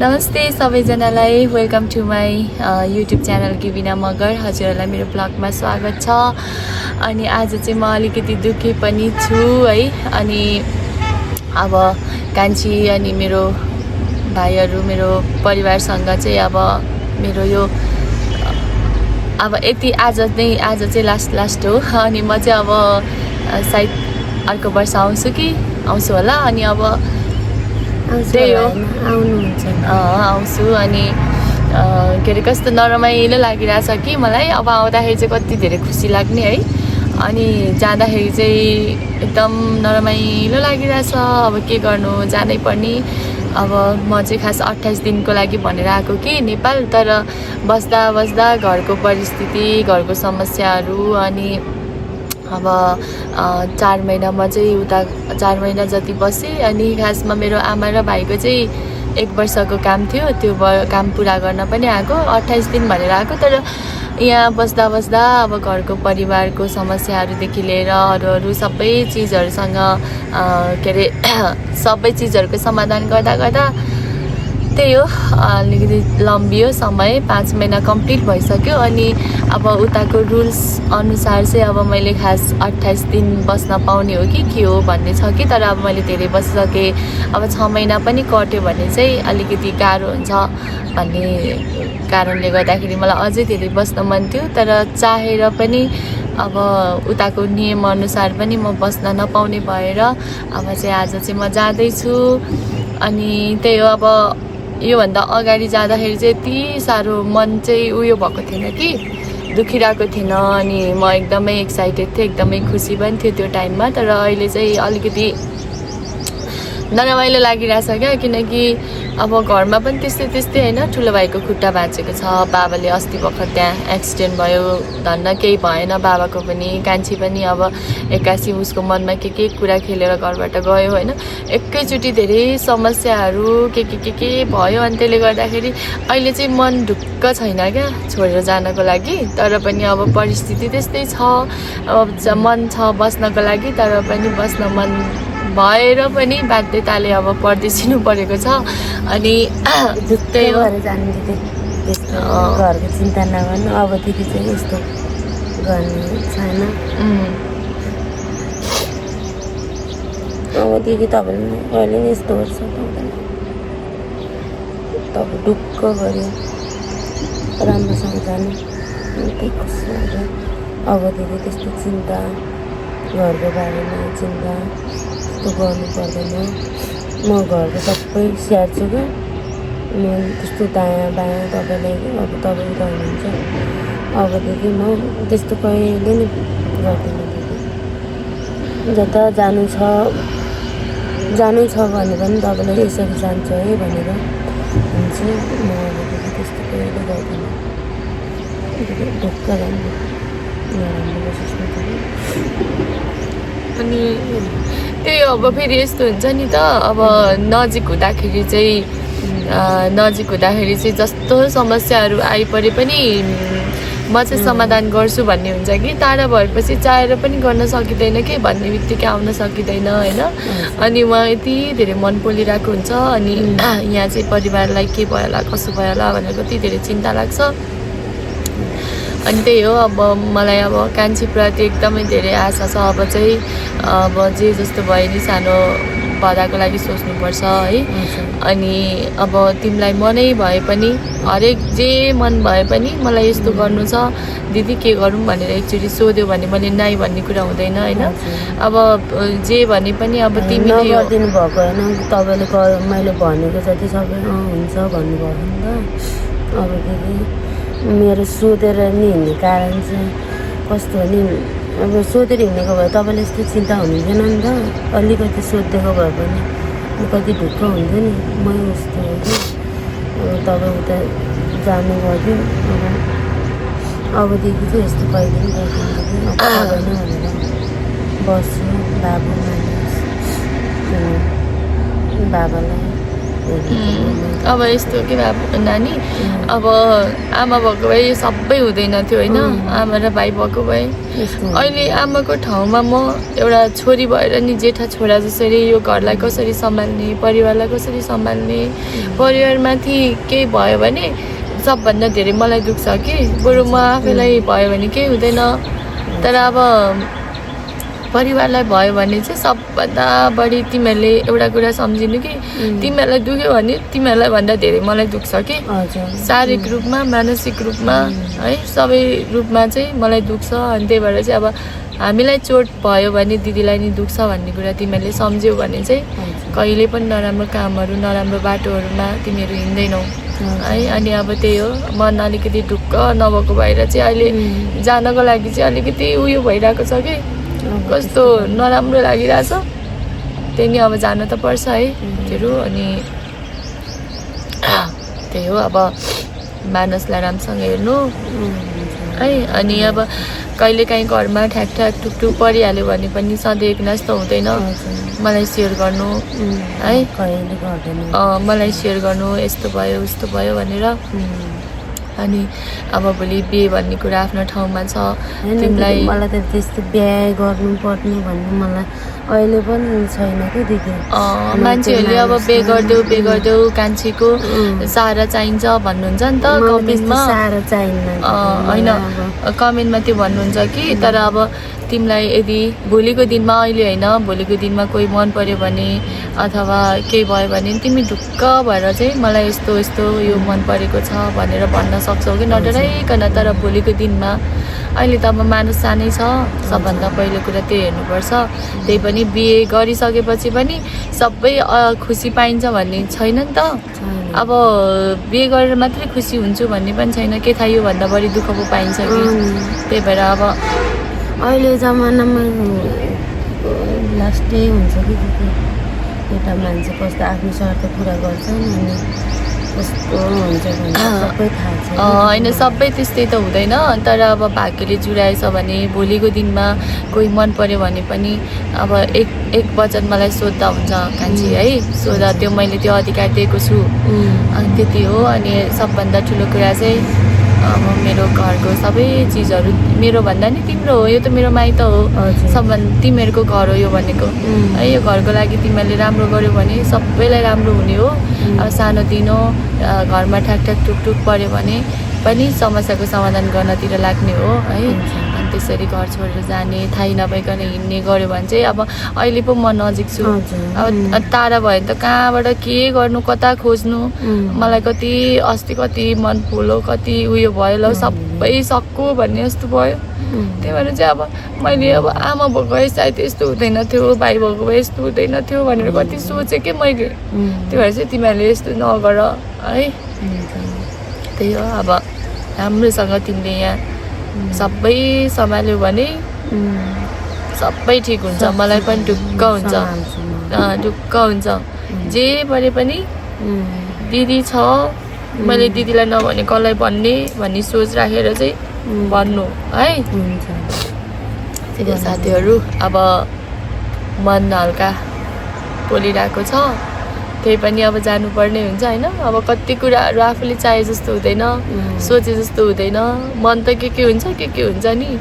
नमस्ते सबैजनालाई welcome to my YouTube channel Gibina Magar. हजुरहरूलाई मेरो ब्लगमा स्वागत छ। अनि आज चाहिँ म अलिकति दुःखी पनि छु है। अनि अब कान्छी अनि मेरो भाइहरू मेरो परिवारसँग चाहिँ अब मेरो यो अब यति आज चाहिँ लास्ट हो। अनि म चाहिँ अब सायद अर्को वर्ष आउँछु होला। अनि अब त्यही हो आउँछु। अनि के अरे कस्तो नरमाइलो लागिरहेछ कि मलाई। अब आउँदाखेरि चाहिँ कति धेरै खुसी लाग्ने है। अनि जाँदाखेरि चाहिँ एकदम नरमाइलो लागिरहेछ। अब के गर्नु, जानै पर्ने। अब म चाहिँ खास 28 दिनको लागि भनेर आएको कि नेपाल। तर बस्दा बस्दा घरको परिस्थिति, घरको समस्याहरू, अनि अब 4 महिनामा चाहिँ उता 4 महिना जति बसेँ। अनि खासमा मेरो आमा र भाइको चाहिँ 1 वर्षको काम थियो। त्यो काम पुरा गर्न पनि आएको, 28 दिन भनेर आएको। तर यहाँ बस्दा बस्दा अब घरको परिवारको समस्याहरूदेखि लिएर अरू सबै चिजहरूसँग के अरे सबै चिजहरूको समाधान गर्दा गर्दा त्यही हो, अलिकति लम्बियो समय। 5 महिना कम्प्लिट भइसक्यो। अनि अब उताको रुल्स अनुसार चाहिँ अब मैले खास 28 दिन बस्न पाउने हो कि के हो भन्ने छ कि। तर अब मैले धेरै बसिसकेँ। अब 6 महिना पनि कट्यो भने चाहिँ अलिकति गाह्रो हुन्छ भन्ने कारणले गर्दाखेरि मलाई अझै धेरै बस्न मन थियो। तर चाहेर पनि अब उताको नियमअनुसार पनि म बस्न नपाउने भएर अब चाहिँ आज चाहिँ म जाँदैछु। अनि त्यही हो, अब योभन्दा अगाडि जाँदाखेरि चाहिँ यति साह्रो मन चाहिँ उयो भएको थिएन कि, दुखिरहेको थिएन। अनि म एकदमै एक्साइटेड थिएँ, एकदमै खुसी पनि थियो त्यो टाइममा। तर अहिले चाहिँ अलिकति नरमाइलो लागिरहेछ क्या। किनकि अब घरमा पनि त्यस्तै होइन। ठुलो भाइको खुट्टा भाँचेको छ। बाबाले अस्ति भर्खर त्यहाँ एक्सिडेन्ट भयो, धन्न केही भएन बाबाको पनि। कान्छी पनि अब 81 उसको मनमा के कुरा खेलेर घरबाट गयो होइन। एकैचोटि धेरै समस्याहरू के भयो। अनि त्यसले गर्दाखेरि अहिले चाहिँ मन ढुक्क छैन क्या छोडेर जानको लागि। तर पनि अब परिस्थिति त्यस्तै छ। अब मन छ बस्नको लागि, तर पनि बस्न मन भएर पनि बाध्यताले अब परदेशिनु परेको छ। अनि त्यही भएर जानु घरको चिन्ता नगर्नु। अबदेखि चाहिँ यस्तो गर्ने छैन। अबदेखि तपाईँले कहिले नि यस्तो गर्छ तपाईँ ढुक्क गऱ्यो, राम्रोसँग जानु। त्यही खुसी लाग्यो। अबदेखि त्यस्तो चिन्ता, घरको बारेमा चिन्ता त्यस्तो गर्नु पर्दैन। म घरको सबै स्याहार्छु क्या। म त्यस्तो दायाँ बायाँ तपाईँलाई अब तपाईँ गर्नुहुन्छ। अबदेखि म त्यस्तो कहिले नि गर्दिनँ। जता जानु छ भने पनि तपाईँलाई यसरी जान्छु है भनेर हुन्छ। म अबदेखि त्यस्तो कहिले गर्दिनँ। ढुक्क राम्रो नराम्रो सोच्नु पऱ्यो। अनि त्यही अब फेरि यस्तो हुन्छ नि त। अब नजिक हुँदाखेरि चाहिँ जस्तो समस्याहरू आइपरे पनि म चाहिँ समाधान गर्छु भन्ने हुन्छ कि। टाढा भएपछि चाहेर पनि गर्न सकिँदैन कि, भन्ने बित्तिकै आउन सकिँदैन होइन। अनि म यति धेरै मन पोलिरहेको हुन्छ। अनि यहाँ चाहिँ परिवारलाई के भयो होला, कसो भयो होला भनेर कति धेरै चिन्ता लाग्छ। अनि त्यही हो, अब मलाई अब कान्छीप्रति एकदमै धेरै आशा छ। अब चाहिँ अब जे जस्तो भयो नि, सानो पदाको लागि सोच्नुपर्छ है। अनि अब तिमीलाई मनै भए पनि, हरेक जे मन भए पनि मलाई यस्तो गर्नु छ दिदी, के गरौँ भनेर एकचोटि सोध्यो भने मैले नाइ भन्ने कुरा हुँदैन होइन। अब जे भने पनि अब तिमीले गरिदिनु भएको होइन। तपाईँले मैले भनेको जति सबै हुन्छ भन्नुभयो नि त। अबदेखि मेरो सोधेर नि हिँड्ने कारण चाहिँ कस्तो हो नि, अब सोधेर हिँडेको भए तपाईँलाई यस्तो चिन्ता हुनुहुँदैन नि त। अलिकति सोधिदिएको भए पनि कति ढुक्क हुन्थ्यो नि। मै उस्तो हो कि तपाईँ उता जानुभयो। अबदेखि चाहिँ यस्तो कहिले पनि गर्दैन भनेर बस्छु। बाबु मानिस बाबालाई हेर्नु अब यस्तो के भए नानी अब आमा भएको भए यो सबै हुँदैन थियो होइन आमा र भाइ भएको भए अहिले आमाको ठाउँमा म एउटा छोरी भएर नि जेठा छोरा जसरी यो घरलाई कसरी सम्हाल्ने परिवारलाई कसरी सम्हाल्ने परिवारमाथि केही भयो भने सबभन्दा धेरै मलाई दुख्छ कि बरु म आफैलाई भयो भने केही हुँदैन तर अब परिवारलाई भयो भने चाहिँ सबभन्दा बढी तिमीहरूले एउटा कुरा सम्झिनु कि तिमीहरूलाई दुख्यो भने तिमीहरूलाई भन्दा धेरै मलाई दुख्छ कि शारीरिक रूपमा मानसिक रूपमा है सबै रूपमा चाहिँ मलाई दुख्छ अनि त्यही भएर चाहिँ अब हामीलाई चोट भयो भने दिदीलाई नि दुख्छ भन्ने कुरा तिमीहरूले सम्झ्यौ भने चाहिँ कहिले पनि नराम्रो कामहरू नराम्रो बाटोहरूमा तिमीहरू हिँड्दैनौ है अनि अब त्यही हो मन अलिकति ढुक्क नभएको भएर चाहिँ अहिले जानको लागि चाहिँ अलिकति उयो भइरहेको छ कि कस्तो नराम्रो लागिरहेछ त्यही नि अब जानु त पर्छ है तिमीहरू अनि त्यही हो अब मानसलाई राम्रोसँग हेर्नु है अनि अब कहिलेकाहीँ घरमा ठ्याक टुकटुक परिहाल्यो भने पनि सधैँ एकनास त हुँदैन मलाई सेयर गर्नु है मलाई सेयर गर्नु यस्तो भयो उस्तो भयो भनेर अनि अब भोलि बिहे भन्ने कुरा आफ्नो ठाउँमा छ तिमीलाई मलाई त त्यस्तो बिहे गर्नुपर्ने भन्ने मलाई अहिले पनि छैन कि दिदी मान्छेहरूले अब बिहे गरिदेऊ कान्छीको सारा चाहिन्छ भन्नुहुन्छ नि त कमेन्टमा सारा चाहिन्न होइन कमेन्टमा त्यो भन्नुहुन्छ कि तर अब तिमीलाई यदि भोलिको दिनमा अहिले होइन भोलिको दिनमा कोही मन पर्यो भने अथवा केही भयो भने तिमी ढुक्क भएर चाहिँ मलाई यस्तो यस्तो यो मन परेको छ भनेर भन्न सक्छौ कि नडराइकन तर भोलिको दिनमा अहिले त अब मानुस सानै छ सबभन्दा पहिलो कुरा त्यही हेर्नुपर्छ त्यही पनि बिहे गरिसकेपछि पनि सबै खुसी पाइन्छ भन्ने छैन नि त अब बिहे गरेर मात्रै खुसी हुन्छु भन्ने पनि छैन के थाहा योभन्दा बढी दुःख पो पाइन्छ कि त्यही भएर अब अहिले जमानामा लास्टै हुन्छ कि एउटा मान्छे कस्तो आफ्नो स्वार्थ पुरा गर्छ अनि कस्तो हुन्छ भने सबै थाहा छ होइन सबै त्यस्तै त हुँदैन तर अब भाग्यले जुराएछ भने भोलिको दिनमा कोही मन पर्यो भने पनि अब एक वचन मलाई सोद्धा हुन्छ कान्छी है सोद्धा त्यो मैले त्यो अधिकार दिएको छु अनि त्यति हो अनि सबभन्दा ठुलो कुरा चाहिँ अब मेरो घरको सबै चिजहरू मेरो भन्दा नि तिम्रो हो यो त मेरो माइत हो सबभन्दा तिमीहरूको घर हो यो भनेको है यो घरको लागि तिमीहरूले राम्रो गर्यो भने सबैलाई राम्रो हुने हो अब सानोतिनो घरमा ठ्याक टुकटुक पऱ्यो भने पनि समस्याको समाधान गर्नतिर लाग्ने हो है अनि त्यसरी घर छोडेर जाने थाहै नभइकन हिँड्ने गऱ्यो भने चाहिँ अब अहिले पो म नजिक छु अब टाढा भयो भने त कहाँबाट के गर्नु कता खोज्नु मलाई कति अस्ति कति मन फुलो कति उयो भयो ल सबै सक्को भन्ने जस्तो भयो त्यही भएर चाहिँ अब मैले अब आमा भएको भए सायद यस्तो हुँदैन थियो भाइ भएको भए यस्तो हुँदैन थियो भनेर कति सोचेँ कि मैले त्यही भएर चाहिँ तिमीहरूले यस्तो नगर है त्यही हो अब राम्रोसँग तिमीले यहाँ सबै सम्हाल्यो भने सबै ठिक हुन्छ मलाई पनि ढुक्क हुन्छ जे परे पनि दिदी छ मैले दिदीलाई नभने कसलाई भन्ने सोच राखेर चाहिँ भन्नु है त्यही साथीहरू अब मन हल्का बोलिरहेको छ त्यही पनि अब जानुपर्ने हुन्छ होइन अब कति कुराहरू आफूले चाहे जस्तो हुँदैन सोचे जस्तो हुँदैन मन त के हुन्छ नि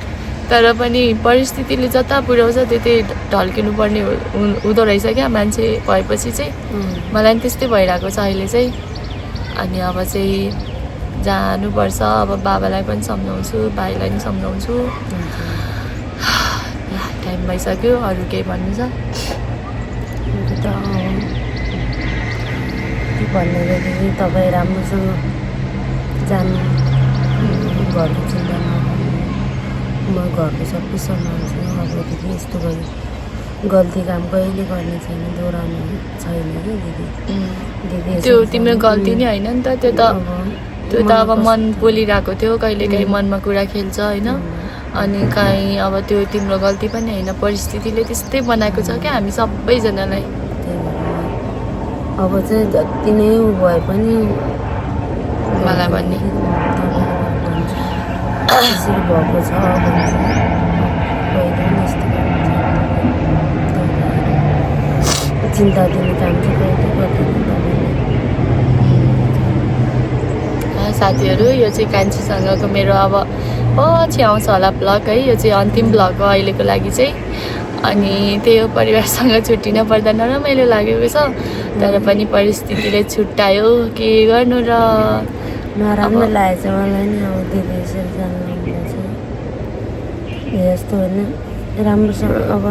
तर पनि परिस्थितिले जता पुर्याउँछ त्यतै ढल्किनु पर्ने हुँदो रहेछ क्या मान्छे भएपछि चाहिँ मलाई पनि त्यस्तै भइरहेको छ अहिले चाहिँ अनि अब चाहिँ जानुपर्छ अब बाबालाई पनि सम्झाउँछु भाइलाई पनि सम्झाउँछु टाइम भइसक्यो अरू केही भन्नु छ भन्ने दिदी तपाईँ राम्रोसँग जानु घरको चिन्ता नगर्नु म घरको सबै सम्हाल्छु अब दिदी यस्तो भयो गल्ती काम कहिले गर्ने छैन दोहोऱ्याउनु छैन कि दिदी त्यो तिम्रो गल्ती नै होइन नि त त्यो त अब मन बोलिरहेको थियो कहिलेकाहीँ मनमा कुरा खेल्छ होइन अनि काहीँ अब त्यो तिम्रो गल्ती पनि होइन परिस्थितिले त्यस्तै बनाएको छ क्या हामी सबैजनालाई अब चाहिँ जति नै भए पनि मलाई भन्ने त्यसरी भएको छ चिन्ता दिने काम चाहिँ कहिले गर्दैन साथीहरू यो चाहिँ कान्छीसँगको मेरो अब पछि आउँछ होला ब्लग है यो चाहिँ अन्तिम ब्लग हो अहिलेको लागि चाहिँ अनि त्यही हो परिवारसँग छुट्टिन पर्दा नरमाइलो लागेको छ तर पनि परिस्थितिले छुट्यायो के गर्नु र नराम्रो लागेको छ मलाई नि अब दिदी यसरी जानु लाग्दैछ यस्तो होइन राम्रोसँग अब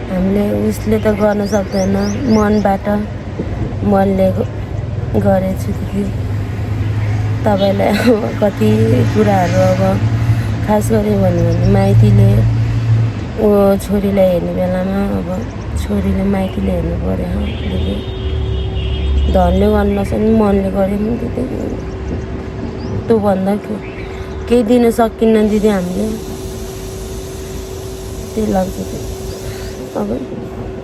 हामीले उसले त गर्न सक्दैन मनबाट मनले गरेछु दिदी तपाईँलाई अब कति कुराहरू अब खास गरी भन्यो भने माइतीले छोरीलाई हेर्ने बेलामा अब छोरीले माइतीले हेर्नु पऱ्यो दिदी धनले गर्न नसक्ने मनले गऱ्यो नि दिदी त्यो भन्दा केही दिन सकिन्न दिदी हामीले त्यही लाग्छ अब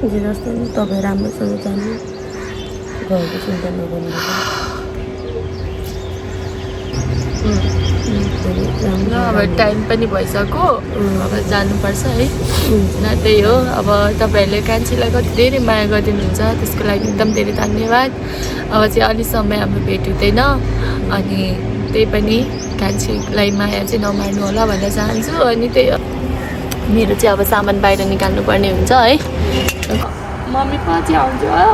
जे जस्तो नि तपाईँ राम्रोसँग जानु घरको चिन्ता नगर्नु अब टाइम पनि भइसक्यो अब जानुपर्छ है न त्यही हो अब तपाईँहरूले कान्छीलाई कति धेरै माया गरिदिनुहुन्छ त्यसको लागि एकदम धेरै धन्यवाद अब चाहिँ अलि समय हाम्रो भेट हुँदैन अनि त्यही पनि कान्छीलाई माया चाहिँ नमार्नु होला भन्न चाहन्छु अनि त्यही हो मेरो चाहिँ अब सामान बाहिर निकाल्नु पर्ने हुन्छ है मम्मी पछि आउँछु हो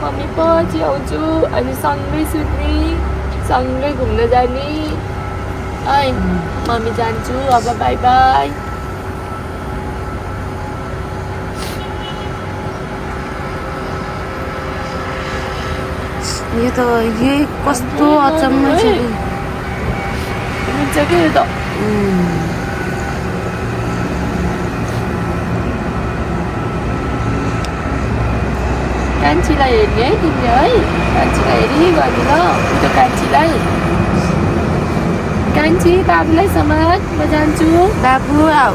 मम्मी पछि आउँछु अनि सँगै सुत्ने सँगै घुम्न जाने है मम्मी जान्छु अब बाई बाई यो त यही कस्तो अचम्म छ हुन्छ के यो त कान्छीलाई हेर्ने है तिमीले है कान्छीलाई हेरि गर्ने ल त्यो कान्छीलाई कान्छी बाबुलाई समाज म जान्छु बाबु भयो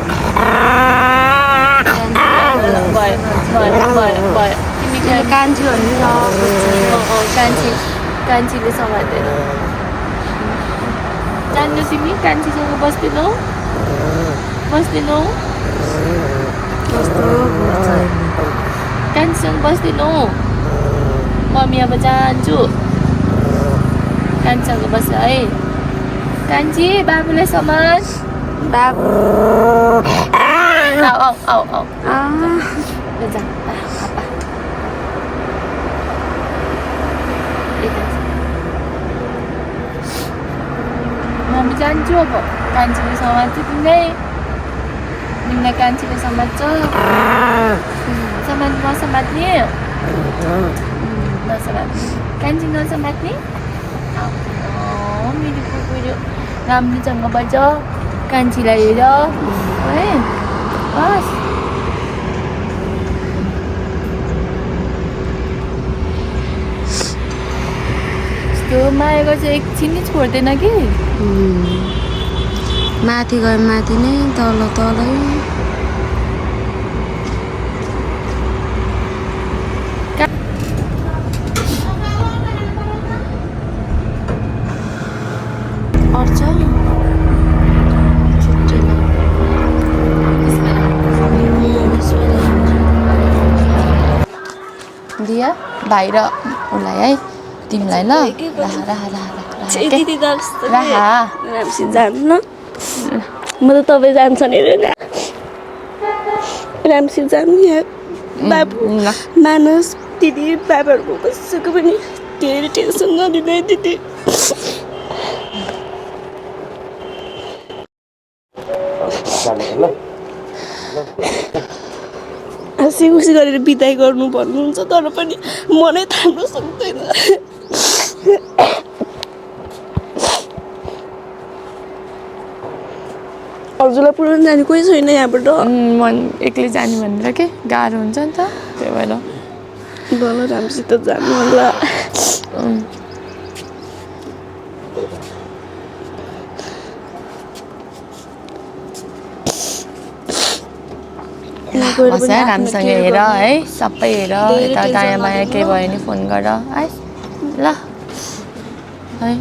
तिमी कान्छु कान्छीले समात्दैन जान्नु तिमी कान्छीसँग बस्दैनौ कान्छीसँग बस्दैनौ मम्मी अब जान्छु कान्छीसँग बस्छ है कान्छी बाबुलाई समाज बाबु आऊ जा मम्मी जान्छु अब कान्छीले समात्छ तिमीलाई कान्छीले समात्छ नसमात्ने कान्छी नसमात्ने मेरो कुकुर राम्रोसँग बज कान्छीलाई हेर है बस यस्तो माया गर्छ एकछिन नै छोड्दैन कि माथि गयो माथि नै तलै दिया बाहिर उसलाई है तिमीलाई ल जानु म त तपाईँ जान्छ नि राम्रोसित जानु यहाँ बाबु मानस दिदी बाबाहरूको कसैको पनि धेरै टेन्सन नदिँदै दिदी हाँसी खुसी गरेर बिदाई गर्नु भन्नुहुन्छ तर पनि मनै थाम्न सक्दैन हजुरलाई पुऱ्याउनु जाने कोही छैन यहाँबाट मन एक्लै जाने भनेर के गाह्रो हुन्छ नि त त्यही भएर बल राम्रोसित जानु होला राम्रोसँग हेर है सबै हेर यता दायाँ माया केही भयो भने फोन गर है ल है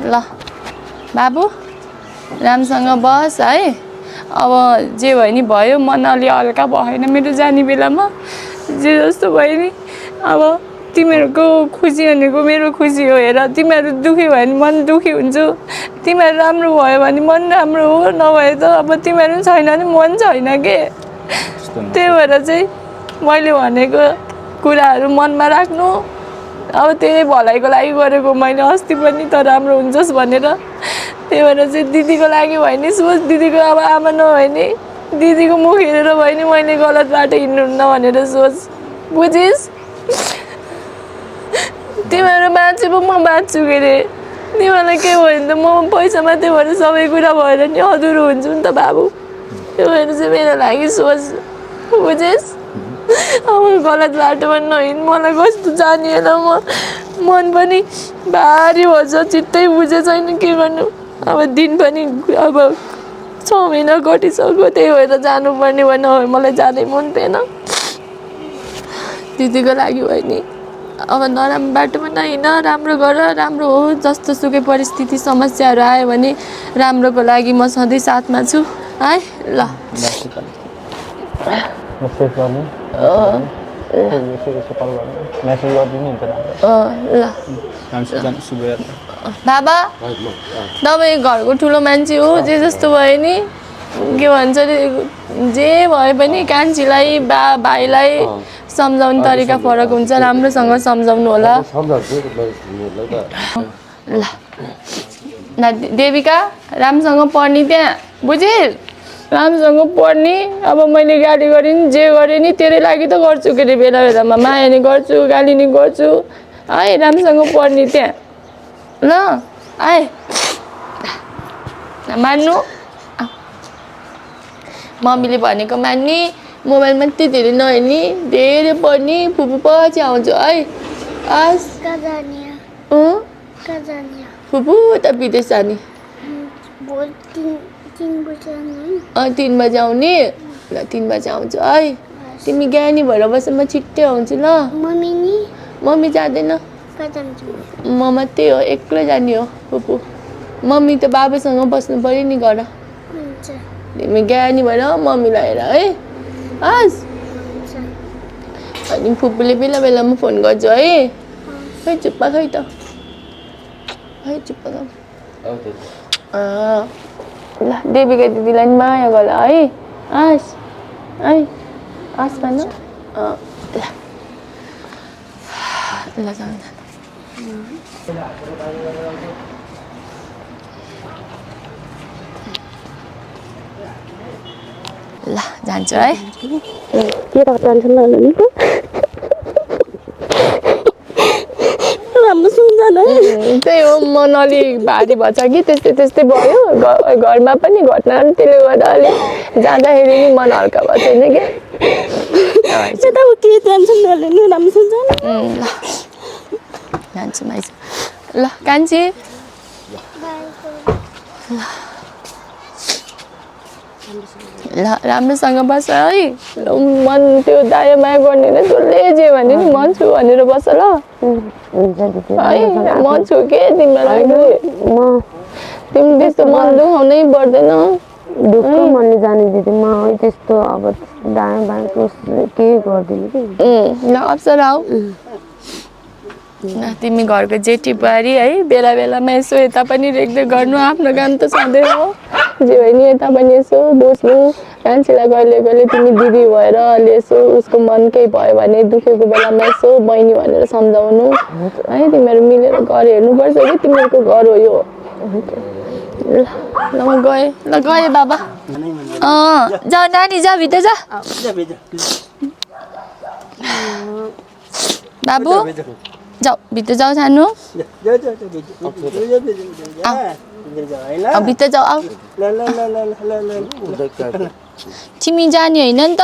ल बाबु राम्रोसँग बस है अब जे भयो नि भयो मन अलि हल्का भएन मेरो जाने बेलामा जे जस्तो भयो नि अब तिमीहरूको खुसी भनेको मेरो खुसी हो हेर तिमीहरू दुःखी भयो भने मन दुःखी हुन्छ तिमीहरू राम्रो भयो भने मन राम्रो हो नभए त अब तिमीहरू छैन भने मन छैन के त्यही भएर चाहिँ मैले भनेको कुराहरू मनमा राख्नु अब त्यही भलाइको लागि गरेको मैले अस्ति पनि त राम्रो हुन्छस् भनेर त्यही भएर चाहिँ दिदीको लागि भयो नि सोच दिदीको अब आमा नभए नि दिदीको मुख हेरेर भयो नि मैले गलत बाटो हिँड्नुहुन्न भनेर सोच बुझिस् तिमीहरू बाँचे पो म बाँच्छु के अरे तिमीहरूलाई के भयो भने त म पैसा मात्रै भएर सबै कुरा भएर नि अधुरो हुन्छु नि त बाबु त्यो भएर चाहिँ मेरो लागि सोच बुझिस् अब गलत बाटोमा नहिँड मलाई कस्तो जानिएन मन पनि भारी भन्छ चित्तै बुझे छैन के गर्नु अब दिन पनि अब 6 महिना कटिसक्यो त्यही भएर जानुपर्ने भएन मलाई जाँदै मन थिएन दिदीको लागि भयो नि अब नराम्रो बाटोमा नहिँड राम्रो गर राम्रो हो जस्तो सुकै परिस्थिति समस्याहरू आयो भने राम्रोको लागि म सधैँ साथमा छु है ल बाबा तपाईँ घरको ठुलो मान्छे हो जे जस्तो भयो नि के भन्छ अरे जे भए पनि कान्छीलाई भाइलाई सम्झाउने तरिका फरक हुन्छ राम्रोसँग सम्झाउनु होला ल देविका राम्रोसँग पढ्ने त्यहाँ बुझिस् राम्रोसँग पढ्ने अब मैले गाली गरेँ नि जे गरेँ नि तेरै लागि त गर्छु के अरे बेला बेलामा माया नि गर्छु गाली नि गर्छु है राम्रोसँग पढ्ने त्यहाँ ल आए मान्नु मम्मीले भनेको मान्ने मोबाइल मात्रै धेरै नहेर्ने धेरै पढ्ने फुपू पछि आउँछु है हस् फुपू त विदेश जाने 3 बजे आउने ल 3 बजे आउँछु है तिमी ज्ञानी भएर बस म छिट्टै आउँछु ल मम्मी जाँदैन म मात्रै हो एक्लै जाने हो फुपू मम्मी त बाबासँग बस्नु पर्यो नि घर तिमी ज्ञानी भएर मम्मीलाई हेर है हस् अनि फुपूले बेला बेलामा फोन गर्छु है खै चुप्पा खै त खै चुप्पा ल देविका दिदीलाई नि माया गर है हस् भन ल जाउँ ल जान्छु है के त टेन्सन नलिनु नि राम्रो सुन्दैन त्यही हो मन अलिक भारी भएछ कि त्यस्तै त्यस्तै भयो घरमा पनि घटना त्यसले गर्दा अलिक जाँदाखेरि नि मन हल्का भएको छैन कि के टेन्सन नलिनु राम्रो सुन्छ ल जान्छु माइज ल कान्छी ल राम्रोसँग बस है मन त्यो दाया माया गर्ने नै जसले जे भने नि मन छु भनेर बस ल है म छु के तिमीलाई तिमी त्यस्तो मन दुखाउनै पर्दैन दुःख मनले जाने दिदी म त्यस्तो अब दायाँ बायाँ के गर्दिनँ कि ल अप्सर आऊ तिमी घरको जेठी बुहारी है बेला बेलामा यसो यता पनि रेख्दै गर्नु आफ्नो काम त सधैँ हो जे भयो नि यता पनि यसो बुझ्नु कान्छीलाई कहिले कहिले तिमी दिदी भएर अलि यसो उसको मन केही भयो भने दुखेको बेलामा यसो बहिनी भनेर सम्झाउनु है तिमीहरू मिलेर घर हेर्नुपर्छ कि तिमीहरूको घर हो यो ल म गएँ ल गएँ बाबा जाऊ नानी जा भित्र जा बाबु जाऊ भित्र जाऊ सानो भित्र जाऊ आऊ तिमी जाने होइन नि त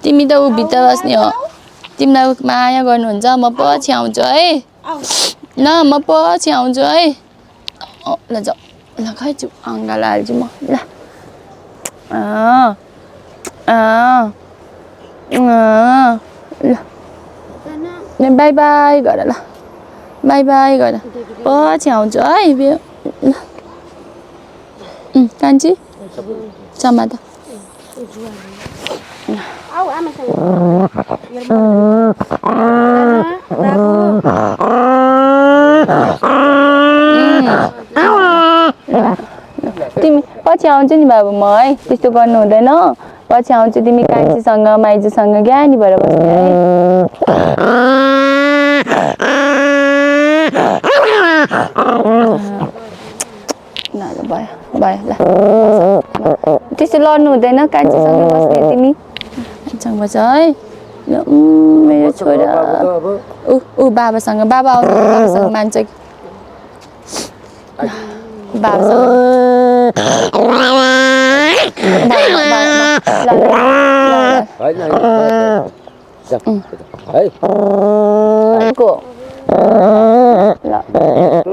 तिमी त ऊ भित्र बस्ने हो तिमीलाई माया गर्नुहुन्छ म पछि आउँछु है ल म पछि आउँछु है ल जाऊ ल खै छु अङ्गाला हाल्छु म ल बाई बाई गर ल बाई बाई गर पछि आउँछु है ल कान्छी समात तिमी पछि आउँछु नि बाबु म है त्यस्तो गर्नु हुँदैन पछि आउँछु तिमी कान्छीसँग माइजूसँग ज्ञानी भएर बस्नु है भयो भयो ल त्यस्तो लड्नु हुँदैन कान्छीसँग बस्ने तिमी सँग बस्छ है ल मेरो छोरा ऊ बाबासँग बाबा आउनु बाबासँग मान्छ कि बाबासँग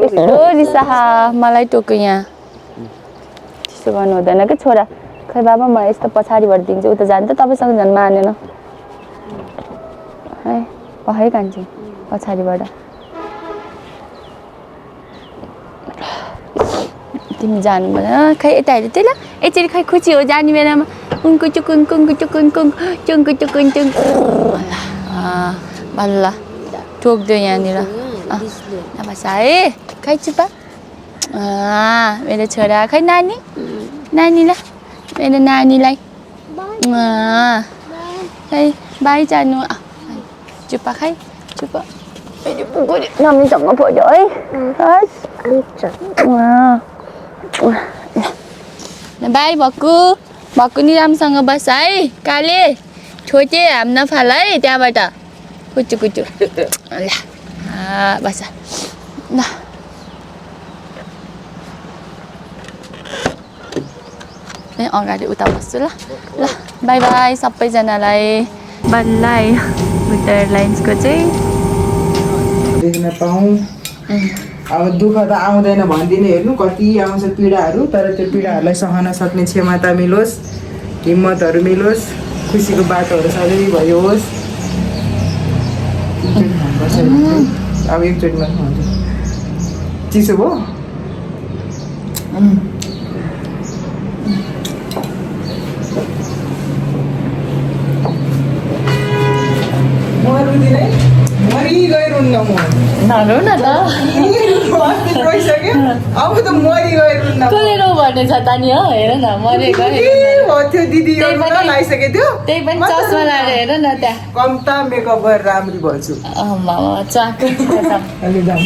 यस्तो रिसाहा मलाई टोक्यो यहाँ त्यस्तो गर्नु हुँदैन क्या छोरा खै बाबा म यस्तो पछाडिबाट दिन्छु उता जानु त तपाईँसँग झन् मानेन है है कान्छी पछाडिबाट तिमी जानु भएन खै यता हेर त्यही ल यसरी खै खुसी हो जाने बेलामा कुङ्कु चुकुङ कुङ्कु चुकुङ कुङ चुङ्कु चुकुङ चुङ बल्ल टोक्दियो यहाँनिर बस है खै चुपा मेरो छोरा खै नानी नानीलाई मेरो नानीलाई खै बाई जानु चुपा खै चुपा नमीसँग पऱ्यो है बाई भक्कु भक्कु नि राम्रोसँग बस है काले छोटे हाम नफाल है त्यहाँबाट कुचु कुचु ल बस ल अगाडि उता बस्छु ल ल बाई बाई सबैजनालाई बल्ल बुद्ध एयरलाइन्सको चाहिँ देख्न पाऊँ अब दुःख त आउँदैन भनिदिने हेर्नु कति आउँछ पीडाहरू तर त्यो पीडाहरूलाई सहन सक्ने क्षमता मिलोस् हिम्मतहरू मिलोस् खुसीको बाटोहरू सधैँ भयो होस् अब एकचोटिमा हुन्छ चिसो भयो मरिगइरुन्न म नरौ न त गइसक्यो अब त मरिगइरुन्न कसले रो भन्ने छ त नि हो हेर न मरे गयो त्यो दिदी लाइसकेको थियो त्यही पनि चस्मा लाएर हेर न त्यहाँ कम्ता मेकअप गरेर राम्री भन्छु चाको अहिले जाऊँ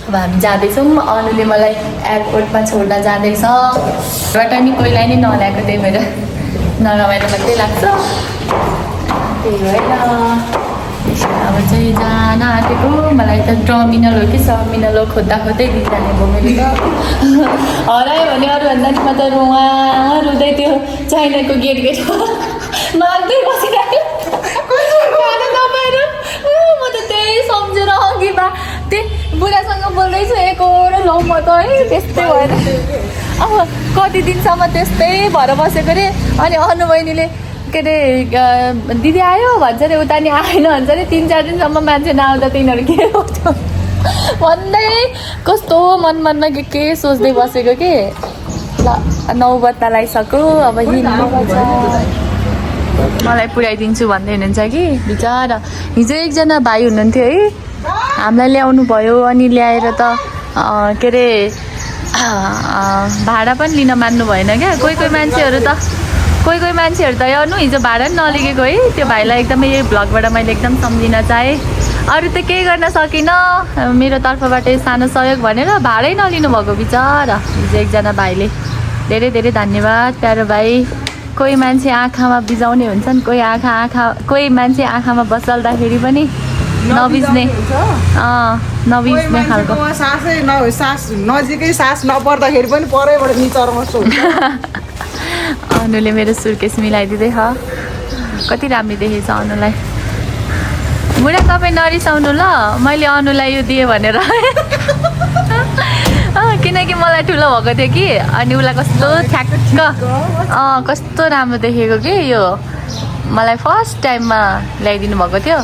अब हामी जाँदैछौँ अनुले मलाई एयरपोर्टमा छोड्न जाँदैछ बाट नि कोहीलाई नि नल्याएको त्यही भएर नरमाइलो मात्रै लाग्छ त्यही भएर अब चाहिँ जान आँटेको मलाई त टर्मिनल हो कि सर्मिनल हो खोज्दा खोज्दै दिइजाने भयो मैले त हरायो भने अरूभन्दा नि म त रुँदै त्यो चाइनाको गेट माग्दै बसिरहेको खानु नपाएर म त त्यही सम्झेर अघि त्यही बुढासँग बोल्दैछु एक र लौ म त है त्यस्तै भएर अब कति दिनसम्म त्यस्तै भएर बसेको अरे अनि अनु बहिनीले के अरे दिदी आयो भन्छ अरे उता नि आएन भन्छ अरे 3-4 दिनसम्म मान्छे नआउँदा तिनीहरू के गर्छ भन्दै कस्तो मनमा के सोच्दै बसेको के ल 9 बज्न लगाइसक्यो अब हिँड्नु पर्छ मलाई पुर्याइदिन्छु भन्दै हुनुहुन्छ कि बिचरा हिजो एकजना भाइ हुनुहुन्थ्यो है हामीलाई ल्याउनु भयो अनि ल्याएर त के अरे भाडा पनि लिन मान्नु भएन क्या कोही मान्छेहरू त अनु हिजो भाडा पनि नलिगेको है त्यो भाइलाई एकदमै यही भ्लगबाट मैले एकदम सम्झिन चाहेँ अरू त केही गर्न सकिनँ मेरो तर्फबाट सानो सहयोग भनेर भाडै नलिनु भएको बिचरा हिजो एकजना भाइले धेरै धेरै धन्यवाद प्यारो भाइ कोही मान्छे आँखामा बिजाउने हुन्छन् कोही मान्छे आँखामा बसाल्दाखेरि पनि नबिज्ने खालको सास नजिकै सास नपर्दाखेरि पनि परैबाट निचरमा सोच्छ अनुले मेरो सुर्केस मिलाइदिँदै कति राम्रो देखेछ अनुलाई बुढा तपाईँ नरिसाउनु ल मैले अनुलाई यो दिएँ भनेर किनकि मलाई ठुलो भएको थियो कि अनि उसलाई कस्तो ठ्याक्क कस्तो राम्रो देखेको कि यो मलाई फर्स्ट टाइममा ल्याइदिनु भएको थियो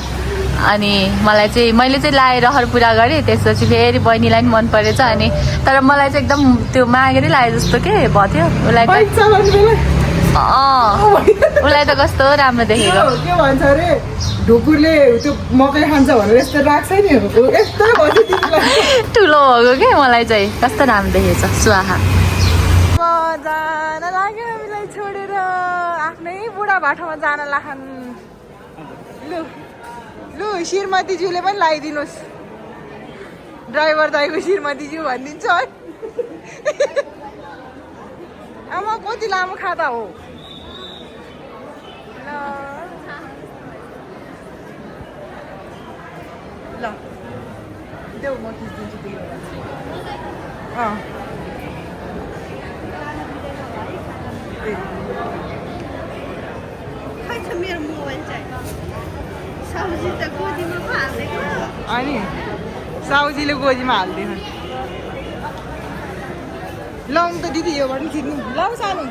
अनि मलाई चाहिँ मैले चाहिँ लाएर रहर पुरा गरेँ त्यसपछि फेरि बहिनीलाई पनि मन परेछ अनि तर मलाई चाहिँ एकदम त्यो मागेरै लागे जस्तो के भयो उसलाई उसलाई त कस्तो राम्रो देखेको के भन्छ अरे ढुकुरले त्यो मकै खान्छ भनेर यस्तो राख्छ नि यस्तो ठुलो भएको के मलाई चाहिँ कस्तो राम्रो देखेछ स्वाहा जान लाग्यो हामीलाई छोडेर आफ्नै बुढा भाटामा जान लाखन लु लु श्रीमतीज्यूले पनि लगाइदिनुहोस् ड्राइभर दाइको श्रीमतीज्यू भनिदिन्छु है आमा कति लामो खाता हो ल देऊ म खिचिदिन्छु तिमीलाई मेरो मोबाइल चाहिँ सब्जी त गोजीमा पो हालेको अनि साउजीले गोजीमा हालिदिनु ल त दिदी योबाट खिच्नु ल सानो